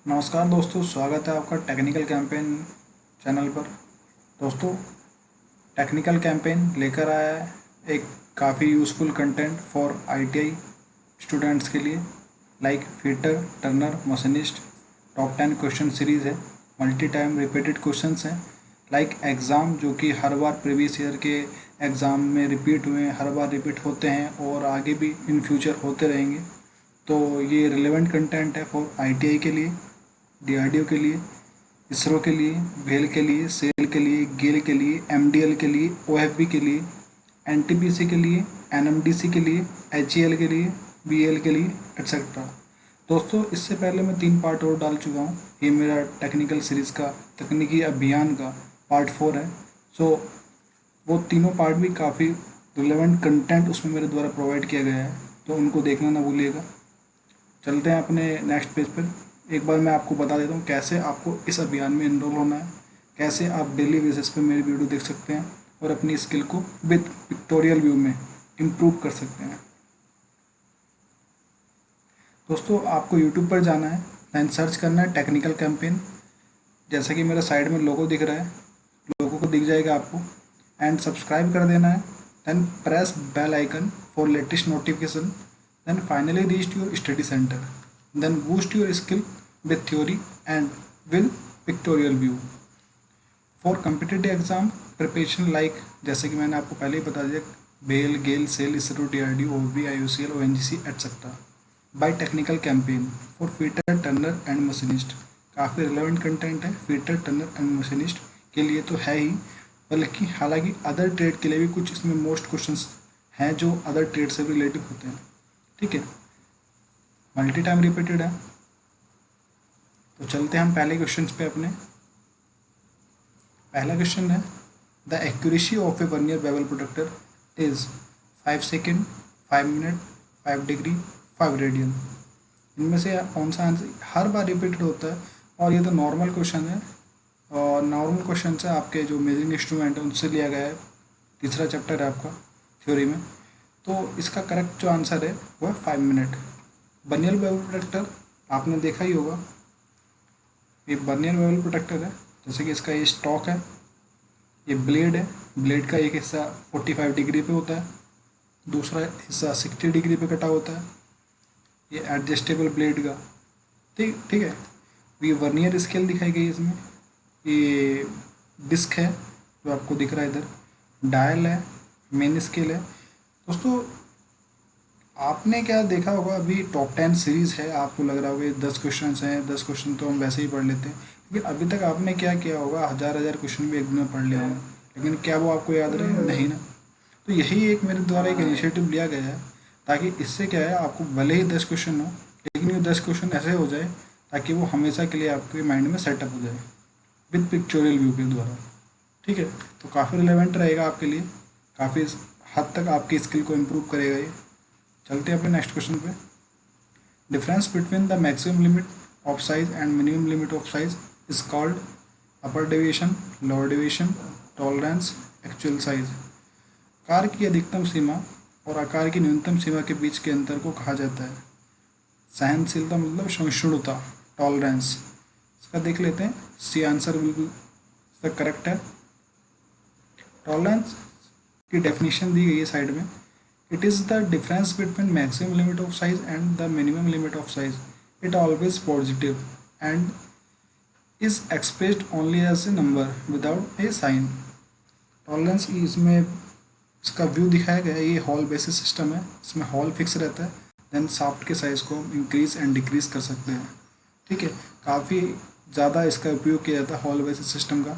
नमस्कार दोस्तों, स्वागत है आपका टेक्निकल कैंपेन चैनल पर। दोस्तों, टेक्निकल कैंपेन लेकर आया है एक काफ़ी useful content for ITI students के लिए, like fitter Turner machinist. Top 10 question series है, मल्टी टाइम रिपीटेड क्वेश्चंस हैं, लाइक एग्ज़ाम जो कि हर बार प्रीवियस ईयर के एग्ज़ाम में रिपीट हुए हैं, हर बार रिपीट होते हैं और आगे भी इन फ्यूचर होते रहेंगे। तो ये रिलेवेंट कंटेंट है फॉर आईटीआई के लिए, डीआरडीओ के लिए, इसरो के लिए, वेल के लिए, सेल के लिए, गेल के लिए, एमडीएल के लिए, ओएफबी के लिए, एनटीपीसी के लिए, एनएमडीसी के लिए, एचईएल के लिए, बीएल के लिए, एट्सेट्रा। दोस्तों, इससे पहले मैं 3 पार्ट और डाल चुका हूँ। ये मेरा टेक्निकल सीरीज़ का तकनीकी अभियान का पार्ट 4 है। सो वो तीनों पार्ट भी काफ़ी रिलेवेंट कंटेंट उसमें मेरे द्वारा प्रोवाइड किया गया है, तो उनको देखना ना भूलिएगा। चलते हैं अपने नेक्स्ट पेज पर। एक बार मैं आपको बता देता हूँ कैसे आपको इस अभियान में इनरोल होना है, कैसे आप डेली बेसिस पे मेरी वीडियो देख सकते हैं और अपनी स्किल को विद पिक्टोरियल व्यू में इम्प्रूव कर सकते हैं। दोस्तों, आपको यूट्यूब पर जाना है, दैन सर्च करना है टेक्निकल कैंपेन। जैसा कि मेरा साइड में लोगो दिख रहा है, लोगो को दिख जाएगा आपको, एंड सब्सक्राइब कर देना है। Then press bell icon for latest notification. Then finally reach your study center. Then boost your skill with theory and with pictorial view. For competitive exam preparation like जैसे कि मैंने आपको पहले ही बता दिया, बेल, गेल, सेल, इसरो, डीआरडीओ, ओबी, IOCL, ONGC etcetera by technical campaign for fitter turner and machinist. काफ़ी रिलेवेंट कंटेंट है फीटर टर्नर एंड मशीनिस्ट के लिए तो है ही, बल्कि हालांकि अदर ट्रेड के लिए भी कुछ इसमें मोस्ट क्वेश्चंस हैं जो अदर ट्रेड से रिलेटिव होते हैं। ठीक है, मल्टी टाइम रिपीटेड है। तो चलते हैं हम पहले क्वेश्चन पे अपने। पहला क्वेश्चन है, the accuracy of A vernier bevel protector is 5 second, 5 minute, 5 degree, 5 radian. इनमें से कौन सा आंसर हर बार रिपीटेड होता है? और ये तो नॉर्मल क्वेश्चन है, और नॉर्मल क्वेश्चन से आपके जो मेजरिंग इंस्ट्रूमेंट है उनसे लिया गया है। तीसरा चैप्टर है आपका थ्योरी में। तो इसका करेक्ट जो आंसर है वो है 5 मिनट। बर्नियर बेवल प्रोटेक्टर आपने देखा ही होगा, ये बर्नियर बेवल प्रोटेक्टर है। जैसे कि इसका ये स्टॉक है, ये ब्लेड है, ब्लेड का एक हिस्सा 45 डिग्री पे होता है, दूसरा हिस्सा 60 डिग्री पे कटा होता है, ये एडजस्टेबल ब्लेड का। ठीक ठीक है। ये वर्नियर स्केल दिखाई गई इसमें, ये डिस्क है जो आपको दिख रहा है इधर, डायल है, मेन स्केल है। दोस्तों, आपने क्या देखा होगा, अभी टॉप 10 सीरीज़ है, आपको लग रहा होगा 10 क्वेश्चन हैं, 10 क्वेश्चन तो हम वैसे ही पढ़ लेते हैं, लेकिन अभी तक आपने क्या किया होगा, हज़ार हज़ार क्वेश्चन भी एक दिन में पढ़ लिया होगा, लेकिन क्या वो आपको याद रहे? नहीं ना। तो यही एक मेरे द्वारा एक इनिशिएटिव लिया गया है, ताकि इससे क्या है, आपको भले ही 10 क्वेश्चन हो, लेकिन ये 10 क्वेश्चन ऐसे हो जाए ताकि वो हमेशा के लिए आपके माइंड में सेटअप हो जाए विद पिक्चोरियल व्यू के द्वारा। ठीक है, तो काफ़ी रिलेवेंट रहेगा आपके लिए, काफ़ी हद तक आपकी स्किल को इम्प्रूव करेगा ये। चलते हैं अपने नेक्स्ट क्वेश्चन पे। Difference between the maximum limit of size and minimum limit of size is called upper deviation, lower deviation, tolerance, actual size. आकार की अधिकतम सीमा और आकार की न्यूनतम सीमा के बीच के अंतर को कहा जाता है सहनशीलता, मतलब सहिष्णुता, टॉलरेंस। इसका देख लेते हैं, सी आंसर बिल्कुल इसका करेक्ट है। टॉलरेंस की डेफिनेशन दी गई है साइड में। It is the difference between maximum limit of size and the minimum limit of size. It always positive and is expressed only as a number without a sign. Tolerance इसमें इसका view दिखाया गया है, ये hall basis system है, इसमें hall fix रहता है, देन शाफ्ट के साइज़ को हम इंक्रीज एंड डिक्रीज कर सकते हैं। ठीक है, काफ़ी ज़्यादा इसका उपयोग किया जाता है हॉल बेसिस सिस्टम का।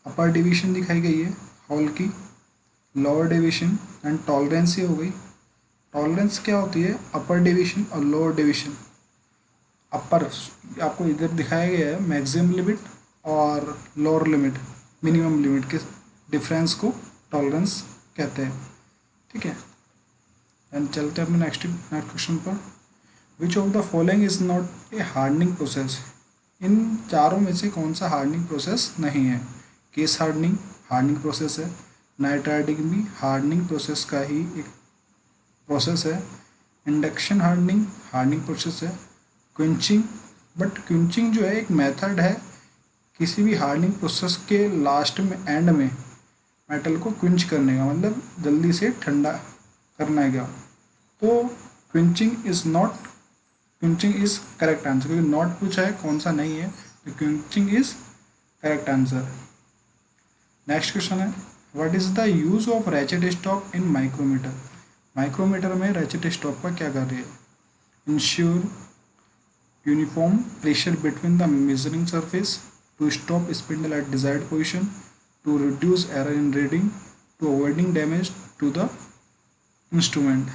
अपर डिवीजन दिखाई गई है हॉल की, लोअर डिवीजन एंड टॉलरेंस ही हो गई। टॉलरेंस क्या होती है? अपर डिवीजन और लोअर डिवीजन। अपर आपको इधर दिखाया गया है मैक्सिमम लिमिट और लोअर लिमिट, मिनिमम लिमिट के डिफरेंस को टॉलरेंस कहते हैं। ठीक है, एंड चलते हैं अपने नेक्स्ट क्वेश्चन पर। Which of the following is not a hardening process? इन चारों में से कौन सा हार्डनिंग प्रोसेस नहीं है? केस हार्डनिंग हार्डनिंग प्रोसेस है, नाइट्राइडिंग भी हार्डनिंग प्रोसेस का ही एक प्रोसेस है, इंडक्शन हार्डनिंग हार्डनिंग प्रोसेस है, क्विंचिंग बट क्विंचिंग जो है एक मेथड है किसी भी हार्डनिंग प्रोसेस के लास्ट में, एंड में मेटल को क्विंच करने का, मतलब जल्दी से ठंडा करना है क्या। तो quenching is not, quenching is correct answer, क्योंकि नॉट पूछा है कौन सा नहीं है, तो quenching is correct answer. Next question है, what is the use of ratchet stop in micrometer. Micrometer में रैचेट स्टॉप का क्या कार्य है। Ensure uniform pressure between the measuring surface, to stop spindle at desired position, to reduce error in reading, to avoiding damage to the instrument।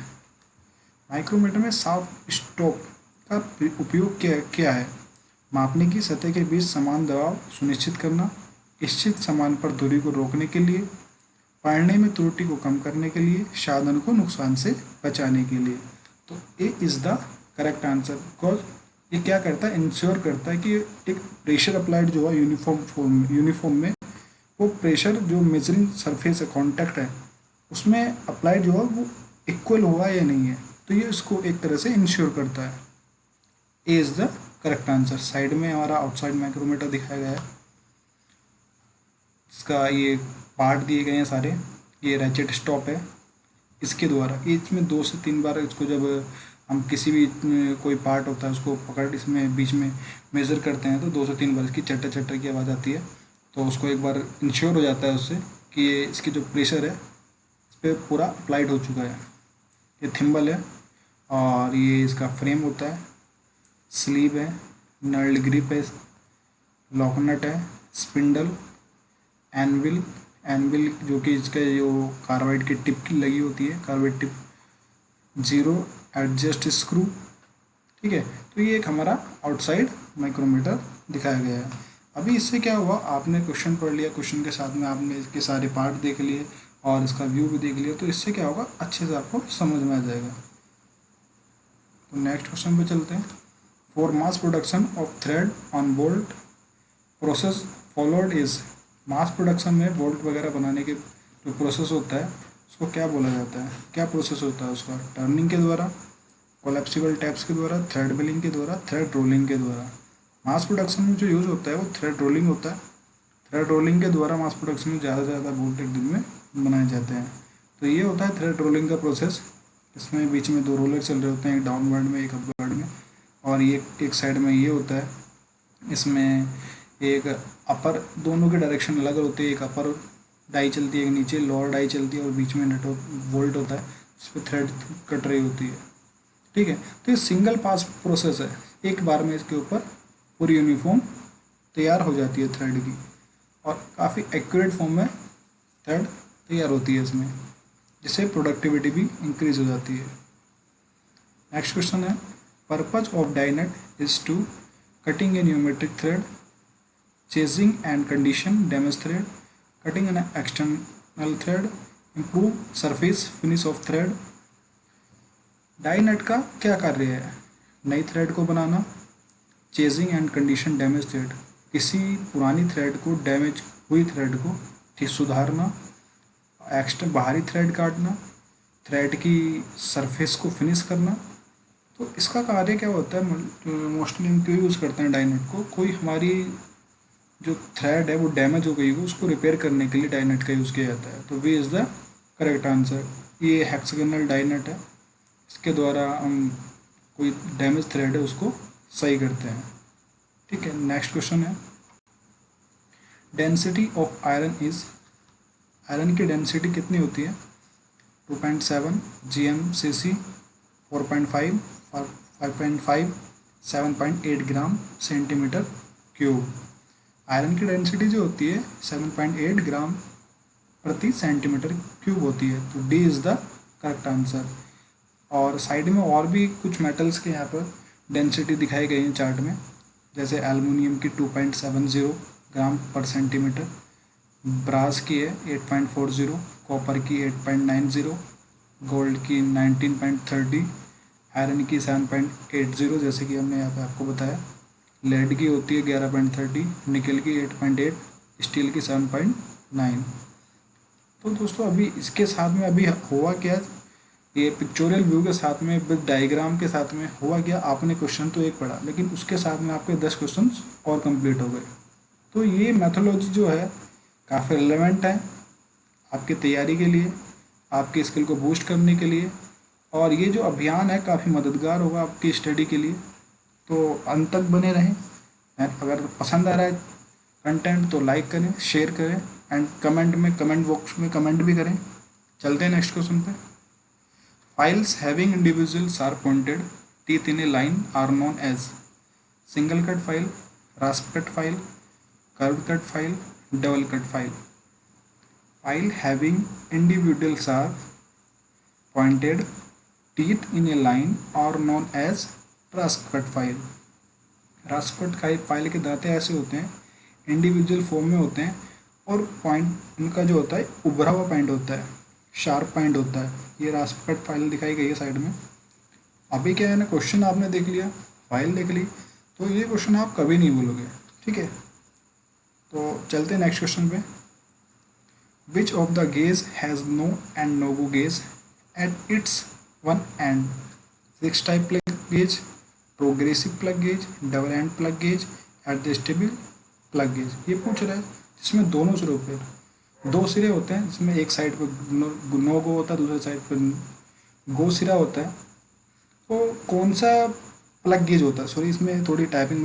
Micrometer में साफ stop का उपयोग क्या है। मापने की सतह के बीच समान दबाव सुनिश्चित करना, इच्छित समान पर दूरी को रोकने के लिए, पढ़ने में त्रुटि को कम करने के लिए, साधन को नुकसान से बचाने के लिए। तो A is the correct answer, because ये क्या करता है, इंश्योर करता है कि एक प्रेशर अप्लाइड जो है यूनिफॉर्म में वो प्रेशर जो मेजरिंग सरफेस है, कॉन्टैक्ट है, उसमें अप्लाइड जो है वो इक्वल हुआ या नहीं है, तो ये इसको एक तरह से इंश्योर करता है। A is the correct answer. Side में हमारा आउटसाइड माइक्रोमीटर दिखाया गया है, इसका ये पार्ट दिए गए हैं सारे, ये रैचेट स्टॉप है, इसके द्वारा इसमें 2 से 3 बार इसको जब हम किसी भी कोई पार्ट होता है उसको पकड़ इसमें बीच में मेज़र करते हैं तो 2 से 3 बार इसकी चटर चटर की आवाज़ आती है, तो उसको एक बार इंश्योर हो जाता है उससे कि ये इसकी जो प्रेशर है इस पर पूरा अप्लाइड हो चुका है। ये थिम्बल है और ये इसका फ्रेम होता है, स्लीव है, नर्ल ग्रिप है, लॉकनट है, स्पिंडल, एनविल, एनविल जो कि इसका जो कार्बाइड की टिप की लगी होती है, carbide tip, zero adjust screw. ठीक है, तो ये एक हमारा आउटसाइड माइक्रोमीटर दिखाया गया है। अभी इससे क्या हुआ, आपने क्वेश्चन पढ़ लिया, क्वेश्चन के साथ में आपने इसके सारे पार्ट देख लिए और इसका व्यू भी देख लिया, तो इससे क्या होगा, अच्छे से आपको समझ में आ जाएगा। तो नेक्स्ट क्वेश्चन पे चलते हैं। For mass production of thread on bolt process followed is. Mass production में बोल्ट वगैरह बनाने के जो प्रोसेस होता है उसको क्या बोला जाता है, क्या प्रोसेस होता है उसका। टर्निंग के द्वारा, कोलेप्सिबल टैप्स के द्वारा, थ्रेड मिलिंग के द्वारा, थ्रेड रोलिंग के द्वारा। मास प्रोडक्शन में जो यूज़ होता है वो थ्रेड रोलिंग होता है। थ्रेड रोलिंग के द्वारा मास प्रोडक्शन में ज़्यादा से ज़्यादा बोल्ट एक दिन में बनाए जाते हैं। तो ये होता है थ्रेड रोलिंग का प्रोसेस। इसमें बीच में 2 रोलर चल रहे होते हैं, एक डाउनवर्ड में एक अपवर्ड में, और ये एक साइड में ये होता है, इसमें एक अपर, दोनों के डायरेक्शन अलग होते हैं, एक अपर डाई चलती है, एक नीचे लोअर डाई चलती है, और बीच में नेटवर्क वोल्ट होता है जिस पर थ्रेड कट रही होती है। ठीक है, तो ये सिंगल पास प्रोसेस है, एक बार में इसके ऊपर पूरी यूनिफॉर्म तैयार हो जाती है थ्रेड की, और काफ़ी एक्यूरेट फॉर्म में थ्रेड तैयार होती है इसमें, जिससे प्रोडक्टिविटी भी इंक्रीज हो जाती है। नेक्स्ट क्वेश्चन है, purpose of die nut is to cutting a new metric thread, chasing and condition damaged thread, cutting an external thread, improve surface finish of thread। Die nut का क्या कार्य है, नई थ्रेड को बनाना, chasing and condition damage thread, किसी पुरानी thread को, डैमेज हुई थ्रेड को ठीक सुधारना, एक्स्ट्रा बाहरी थ्रेड काटना, थ्रेड की सरफेस को फिनिश करना। तो इसका कार्य क्या होता है, मोस्टली हम क्यों यूज़ करते हैं डाई नट को, कोई हमारी जो थ्रेड है वो डैमेज हो गई हो उसको रिपेयर करने के लिए डाइनेट का यूज़ किया जाता है। तो V is the correct answer. ये हेक्सागोनल डाइनेट है, इसके द्वारा हम कोई डैमेज थ्रेड है उसको सही करते हैं। ठीक है, नेक्स्ट क्वेश्चन है, density of iron is. Iron की डेंसिटी कितनी होती है, 2.7 GMCC, 4.5, 5.5, 7.8 gram centimetre cube. Iron की डेंसिटी जो होती है 7.8 ग्राम प्रति सेंटीमीटर क्यूब होती है। तो D is the correct answer. और साइड में और भी कुछ मेटल्स के यहाँ पर डेंसिटी दिखाई गई है चार्ट में, जैसे एल्युमिनियम की 2.70 ग्राम पर सेंटीमीटर, ब्रास की है 8.40, कॉपर की 8.90, गोल्ड की 19.30, आयरन की 7.80 जैसे कि हमने यहाँ पे आपको बताया, लेड की होती है 11.30, निकल की 8.8, स्टील की 7.9। तो दोस्तों अभी इसके साथ में अभी हुआ क्या, ये पिक्चोरियल व्यू के साथ में विद डायग्राम के साथ में हुआ क्या, आपने क्वेश्चन तो एक पढ़ा लेकिन उसके साथ में आपके 10 क्वेश्चन और कंप्लीट हो गए। तो ये मेथोडोलॉजी जो है काफ़ी रिलेवेंट है आपकी तैयारी के लिए, आपकी स्किल को बूस्ट करने के लिए, और ये जो अभियान है काफ़ी मददगार होगा आपकी स्टडी के लिए। तो अंत तक बने रहें। अगर पसंद आ रहा है कंटेंट तो लाइक करें, शेयर करें एंड कमेंट बॉक्स में कमेंट भी करें। चलते हैं नेक्स्ट क्वेश्चन पे। Files having individual sharp pointed teeth in a line are known as single cut file, rasp cut file, curve cut file, double cut file. File having individual sharp pointed teeth in a line are known as rasp cut file। rasp cut file के दांते ऐसे होते हैं, individual form में होते हैं और point उनका जो होता है उभरा हुआ पॉइंट होता है, शार्प पॉइंट होता है। ये rasp cut फाइल दिखाई गई है साइड में। अभी क्या है ना, क्वेश्चन आपने देख लिया, फाइल देख ली, तो ये क्वेश्चन आप कभी नहीं भूलोगे। ठीक है, तो चलते हैं नेक्स्ट क्वेश्चन पे। Which of the gauge has no and no go gauge at its one end? 6 type plug gauge, progressive plug gauge, double end plug gauge, adjustable plug gauge। ये पूछ रहा है जिसमें दोनों सिरों पर दो सिरे होते हैं, जिसमें एक साइड पर नो गो होता है, दूसरे साइड पर गो सिरा होता है। तो कौन सा प्लग गेज होता है? सॉरी, इसमें थोड़ी टाइपिंग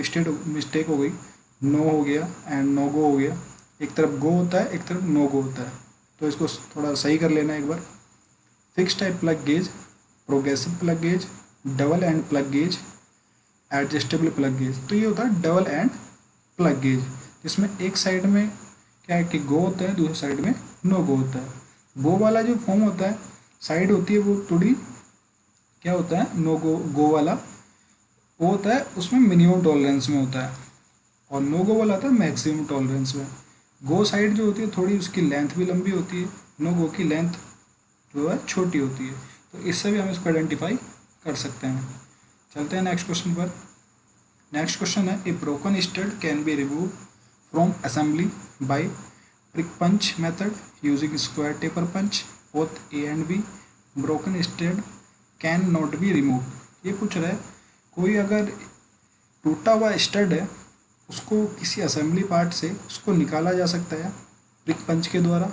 मिस्टेक हो गई। नो हो गया एंड नो गो हो गया, एक तरफ गो होता है एक तरफ नो गो होता है, तो इसको थोड़ा सही कर लेना एक बार। Fix type plug gauge, progressive plug gauge, double end plug gauge, adjustable plug gauge. तो ये होता है डबल एंड प्लग गेज, जिसमें एक साइड में क्या है कि गो होता है, दूसरी साइड में नो गो होता है। गो वाला जो फॉर्म होता है, साइड होती है वो थोड़ी क्या होता है, नो गो वाला वो होता है उसमें मिनिमम टॉलरेंस में होता है, और नो गो वाला होता है मैक्सिमम टॉलरेंस में। गो साइड जो होती है थोड़ी उसकी लेंथ भी लंबी होती है, नो गो की लेंथ जो है छोटी होती है। तो इससे भी हम इसको आइडेंटिफाई कर सकते हैं। चलते हैं नेक्स्ट क्वेश्चन पर। नेक्स्ट क्वेश्चन है, ए broken stud can be remove from assembly bye prick punch method using square taper punch both A and B। broken stud can not be remove. ये पूछ रहा है कोई अगर टूटा हुआ स्टड है उसको किसी असेंबली पार्ट से उसको निकाला जा सकता है प्रिक पंच के द्वारा,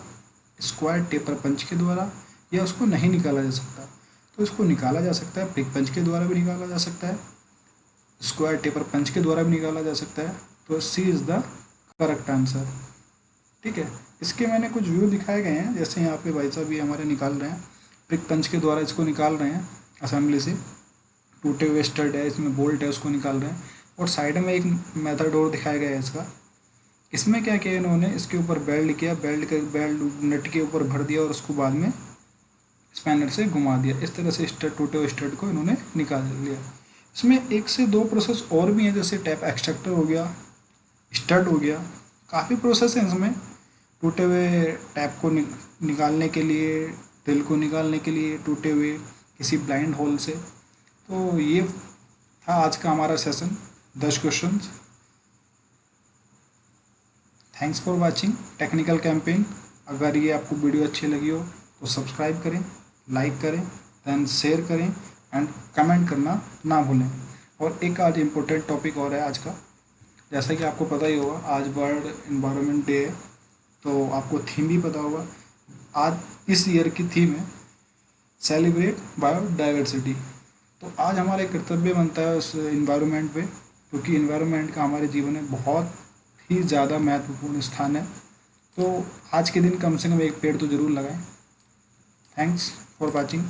स्क्वायर टेपर पंच के द्वारा, या उसको नहीं निकाला जा सकता। तो इसको निकाला जा सकता है, प्रिक पंच के द्वारा भी निकाला जा सकता है, स्क्वायर टेपर पंच के द्वारा भी निकाला जा सकता है। तो सी इज़ द करेक्ट आंसर। ठीक है, इसके मैंने कुछ व्यू दिखाए गए हैं, जैसे यहाँ पे भाई साहब ये हमारे निकाल रहे हैं, प्रिक पंच के द्वारा इसको निकाल रहे हैं असेंबली से। टूटे हुए स्टड है, इसमें बोल्ट है, उसको निकाल रहे हैं। और साइड में एक मेथड और दिखाया गया है इसका। इसमें क्या किया इन्होंने, इसके ऊपर बेल्ट किया, बेल्ट नट के ऊपर भर दिया और उसको बाद में स्पैनर से घुमा दिया। इस तरह से स्टड, टूटे हुए स्टड को इन्होंने निकाल लिया। इसमें 1 से 2 प्रोसेस और भी हैं, जैसे टैप एक्सट्रैक्टर हो गया, स्टड हो गया, काफ़ी प्रोसेस हैं इसमें टूटे हुए टैप को निकालने के लिए, ड्रिल को निकालने के लिए, टूटे हुए किसी ब्लाइंड होल से। तो ये था आज का हमारा session, 10 questions. Thanks for watching technical campaign. अगर ये आपको वीडियो अच्छी लगी हो तो सब्सक्राइब करें, लाइक करें, दैन शेयर करें एंड कमेंट करना ना भूलें। और एक आज इम्पोर्टेंट टॉपिक और है आज का, जैसा कि आपको पता ही होगा आज वर्ल्ड एनवायरनमेंट डे है, तो आपको थीम भी पता होगा। आज इस ईयर की थीम है सेलिब्रेट बायोडाइवर्सिटी। तो आज हमारा एक कर्तव्य बनता है उस इन्वायरमेंट पे, क्योंकि इन्वायरमेंट का हमारे जीवन में बहुत ही ज़्यादा महत्वपूर्ण स्थान है। तो आज के दिन कम से कम एक पेड़ तो ज़रूर लगाएं। Thanks for watching.